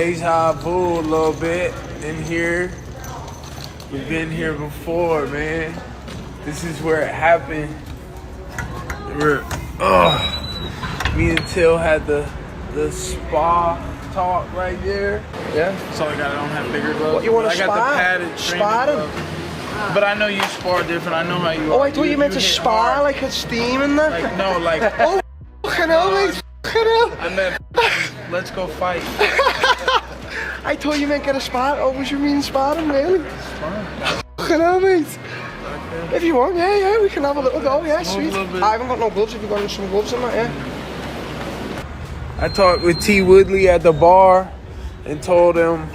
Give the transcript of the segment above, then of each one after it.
deja vu a little bit in here. We've been here before, man. This is where it happened. Me and Till had the spa talk right there. Yeah. So I don't have bigger gloves. What, you want to I got the padded Spotted? But I know you spar different. I know how you. Oh, I thought you meant to spar hard. Like a steam in there. Like no, like. Oh, fucking hell, mate. Fucking hell. I meant let's go fight. I thought you meant get a spot. Oh, was you mean sparring, really? Fucking hell, mate. Okay. If you want, yeah, we can have a little go. Yeah, sweet. I haven't got no gloves. If you've got some gloves in that, yeah. I talked with T. Woodley at the bar and told him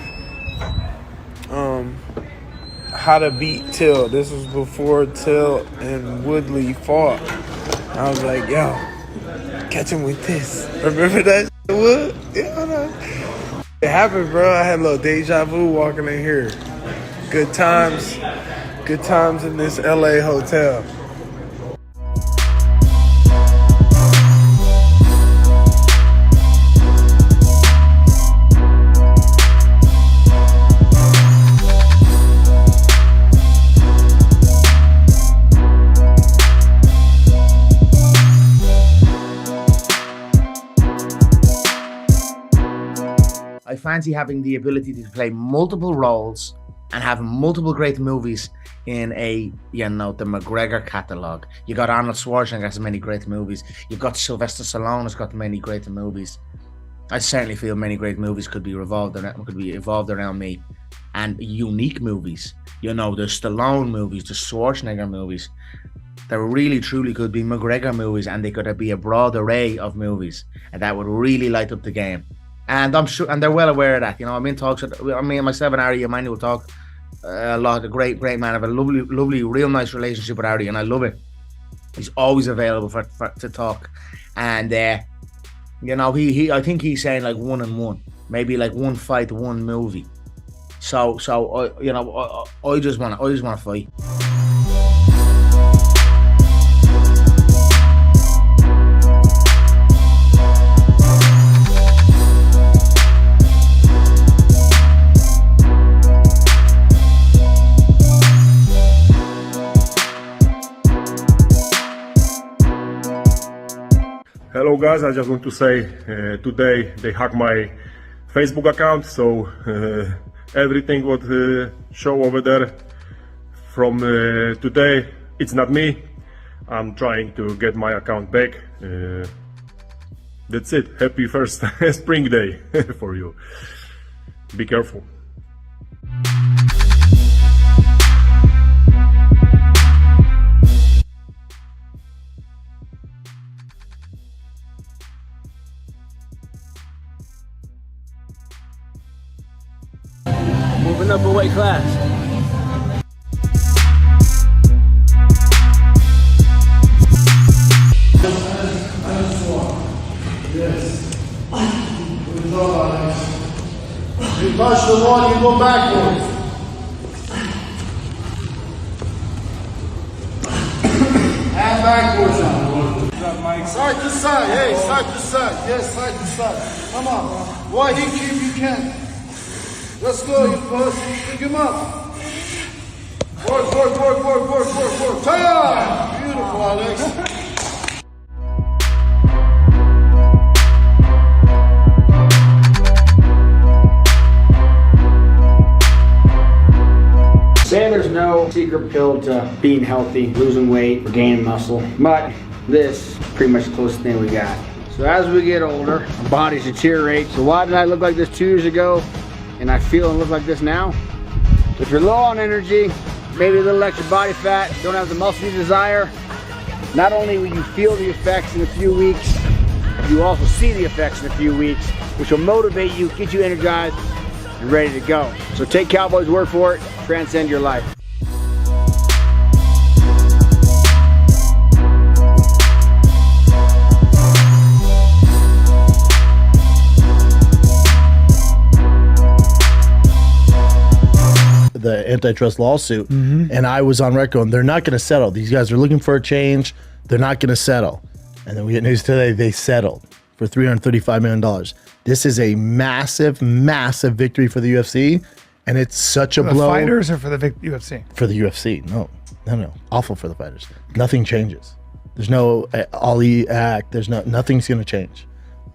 how to beat Till. This was before Till and Woodley fought. I was like, yo, catch him with this. Remember that Wood? Yeah, it happened, bro. I had a little deja vu walking in here. Good times in this LA hotel. I fancy having the ability to play multiple roles and have multiple great movies in the McGregor catalogue. You got Arnold Schwarzenegger has many great movies. You've got Sylvester Stallone has got many great movies. I certainly feel many great movies could be evolved around me, and unique movies. You know, there's Stallone movies, there's Schwarzenegger movies. There really truly could be McGregor movies, and they could be a broad array of movies, and that would really light up the game. And I'm sure, and they're well aware of that. You know, I'm in talks with, myself and Ari Emanuel talk a lot. A great man. I have a lovely, real nice relationship with Ari, and I love it. He's always available to talk. And you know, I think he's saying like 1 and 1, maybe like 1 fight, 1 movie. So you know, I just want to fight. Hello guys, I just want to say today they hacked my Facebook account, so everything what show over there from today, it's not me. I'm trying to get my account back. That's it. Happy first spring day for you. Be careful. Moving up a weight class. You touch the wall, you go backwards. And backwards now. Side to side, hey, side to side. Yes, side to side. Come on. Why he keep, you can't. Let's go, you first. Pick him up. Work. Time! Beautiful, Alex. Say there's no secret pill to being healthy, losing weight, or gaining muscle, but this is pretty much the closest thing we got. So as we get older, our bodies deteriorate. So why did I look like this 2 years ago? And I feel and look like this now? If you're low on energy, maybe a little extra body fat, don't have the muscle you desire, not only will you feel the effects in a few weeks, you also see the effects in a few weeks, which will motivate you, get you energized, and ready to go. So take Cowboy's word for it, transcend your life. The antitrust lawsuit, and I was on record, and they're not going to settle. These guys are looking for a change. They're not going to settle. And then we get news today, they settled for $335 million. This is a massive, massive victory for the UFC, and it's such a For the blow. fighters or for the UFC? For the UFC. No. Awful for the fighters. Nothing changes. There's no Ali act. Nothing's going to change.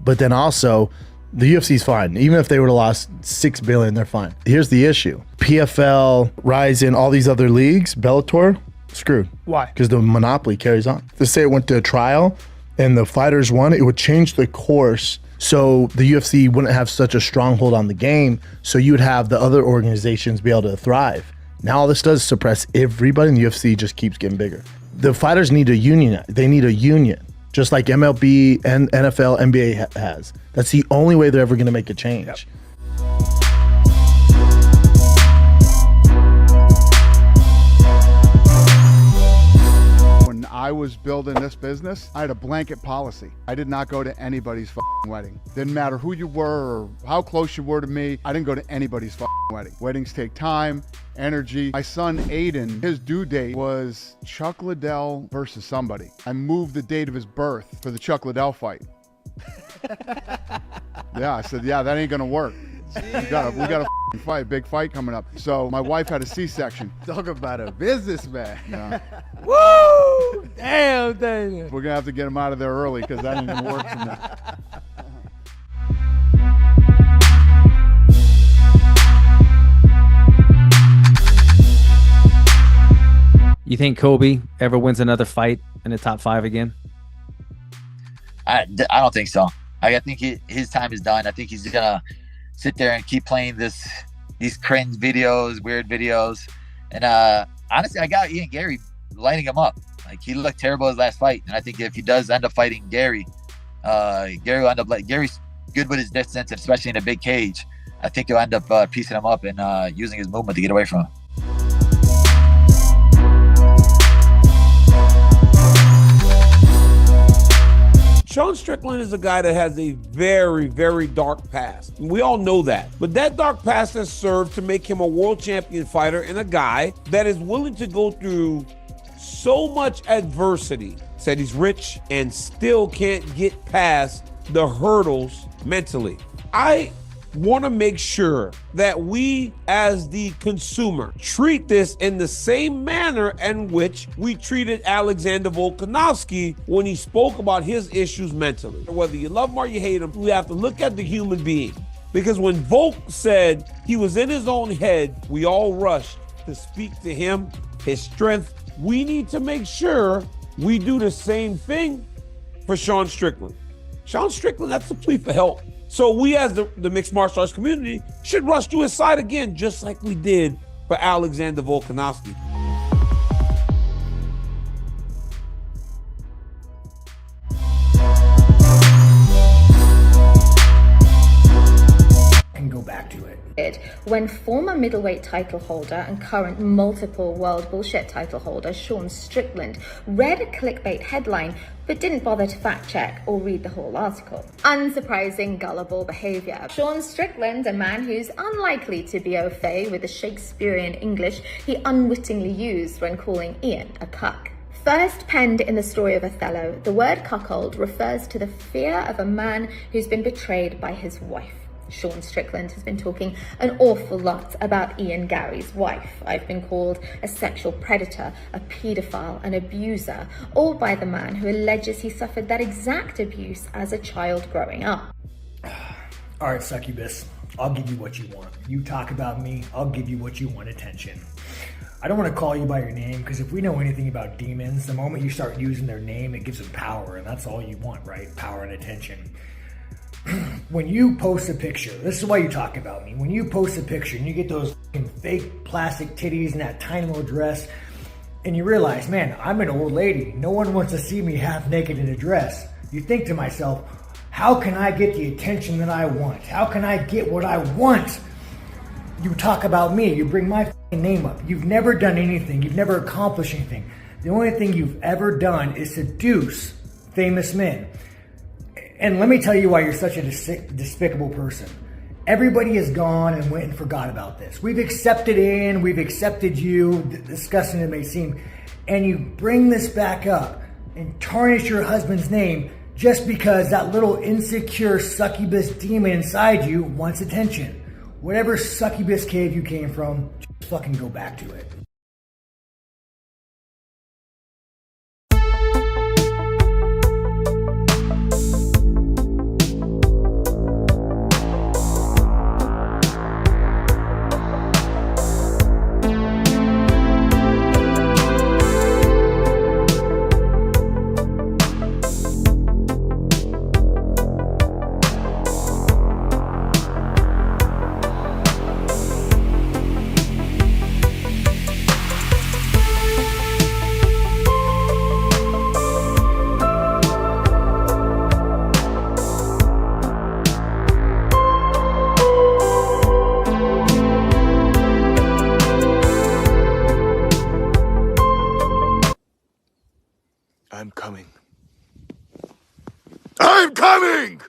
But then also, the UFC's fine. Even if they would have lost $6 billion, they're fine. Here's the issue. PFL, Ryzen, all these other leagues, Bellator, screwed. Why? Because the monopoly carries on. Let's say it went to a trial and the fighters won, it would change the course. So the UFC wouldn't have such a stronghold on the game. So you would have the other organizations be able to thrive. Now all this does is suppress everybody, and the UFC just keeps getting bigger. The fighters need a union. They need a union, just like MLB and NFL, NBA has. That's the only way they're ever going to make a change. Yep. When I was building this business, I had a blanket policy. I did not go to anybody's wedding. Didn't matter who you were or how close you were to me. I didn't go to anybody's wedding. Weddings take time, energy. My son Aiden, his due date was Chuck Liddell versus somebody. I moved the date of his birth for the Chuck Liddell fight. Yeah, I said, yeah, that ain't gonna work. We got a fight, big fight coming up. So my wife had a C-section. Talk about a businessman. Yeah. Woo! Damn, Daniel. We're gonna have to get him out of there early because that ain't gonna work for me. You think Colby ever wins another fight in the top 5 again? I don't think so. I think his time is done. I think he's gonna sit there and keep playing these cringe videos, weird videos. And honestly, I got Ian Garry lighting him up. Like, he looked terrible his last fight, and I think if he does end up fighting Garry, Garry will end up Gary's good with his distance, and especially in a big cage. I think he'll end up piecing him up and using his movement to get away from him. Sean Strickland is a guy that has a very, very dark past. We all know that. But that dark past has served to make him a world champion fighter and a guy that is willing to go through so much adversity. Said he's rich and still can't get past the hurdles mentally. I want to make sure that we as the consumer treat this in the same manner in which we treated Alexander Volkanovski when he spoke about his issues mentally. Whether you love him or you hate him, we have to look at the human being. Because when Volk said he was in his own head, we all rushed to speak to him, his strength. We need to make sure we do the same thing for Sean Strickland. Sean Strickland, that's a plea for help. So we as the mixed martial arts community should rush to his side again, just like we did for Alexander Volkanovski. And go back to it. When former middleweight title holder and current multiple world bullshit title holder Sean Strickland read a clickbait headline but didn't bother to fact check or read the whole article. Unsurprising, gullible behavior. Sean Strickland, a man who's unlikely to be au fait with the Shakespearean English he unwittingly used when calling Ian a cuck. First penned in the story of Othello, the word cuckold refers to the fear of a man who's been betrayed by his wife. Sean Strickland has been talking an awful lot about Ian Garry's wife. I've been called a sexual predator, a paedophile, an abuser, all by the man who alleges he suffered that exact abuse as a child growing up. All right, succubus, I'll give you what you want. You talk about me, I'll give you what you want, attention. I don't want to call you by your name, because if we know anything about demons, the moment you start using their name, it gives them power, and that's all you want, right? Power and attention. When you post a picture, this is why you talk about me. When you post a picture and you get those fake plastic titties and that tiny little dress, and you realize, man, I'm an old lady. No one wants to see me half naked in a dress. You think to myself, how can I get the attention that I want? How can I get what I want? You talk about me. You bring my name up. You've never done anything. You've never accomplished anything. The only thing you've ever done is seduce famous men. And let me tell you why you're such a despicable person. Everybody has gone and went and forgot about this. We've accepted Ian, we've accepted you, disgusting it may seem, and you bring this back up and tarnish your husband's name just because that little insecure succubus demon inside you wants attention. Whatever succubus cave you came from, just fucking go back to it. I'm coming. I'm coming!